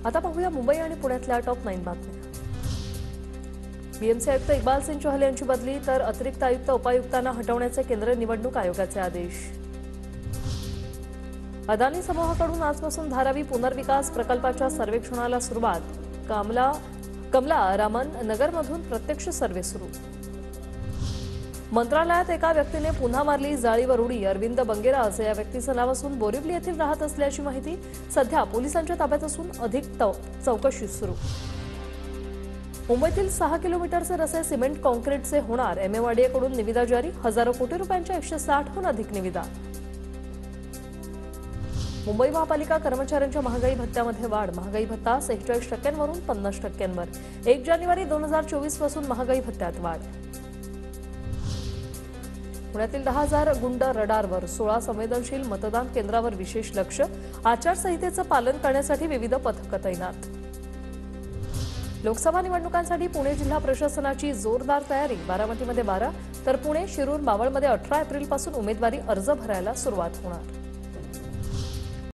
आता पाहूया मुंबई आणि पुण्यातल्या टॉप 9 बातम्या। बीएमसी आयुक्त इक्बाल सिंह चहल यांची बदली, तर अतिरिक्त आयुक्त उपायुक्तांना हटवण्याचे केंद्रीय निवडणूक आयोगाचे आदेश। अदानी समूहाकडून आजपासून धारावी पुनर्विकास प्रकल्पाच्या सर्वेक्षणाला सुरुवात। कमला रामन नगरमधून प्रत्यक्ष सर्वे सुरू। मंत्रालयात एका व्यक्तीने पुन्हा मारली जाळीवर उडी। अरविंद बंगेराज या व्यक्तीचं नाव असून बोरिवली येथील राहत असल्याची माहिती। सध्या पोलिसांच्या ताब्यात असून अधिक चौकशी सुरू। मुंबईतील 6 किलोमीटरचे रस्ते सिमेंट कॉन्क्रीटचे होणार। MMRDA कडून निविदा जारी। हजारो कोटी रुपयांच्या 160 हून अधिक निविदा। मुंबई महापालिका कर्मचाऱ्यांच्या महागाई भत्त्यामध्ये वाढ। महागाई भत्ता 46% वरून 50%वर। 1 जानेवारी 2024 पासून महागाई भत्त्यात वाढ। पुण्यातील 10,000 गुंड रडारवर। 16 संवेदनशील मतदान केंद्रावर विशेष लक्ष। आचारसंहितेचं पालन करण्यासाठी विविध पथकं तैनात। लोकसभा निवडणुकांसाठी पुणे जिल्हा प्रशासनाची जोरदार तयारी। बारामतीमध्ये 12 तर पुणे, शिरूर, मावळमध्ये 18 एप्रिलपासून उमेदवारी अर्ज भरायला सुरुवात होणार।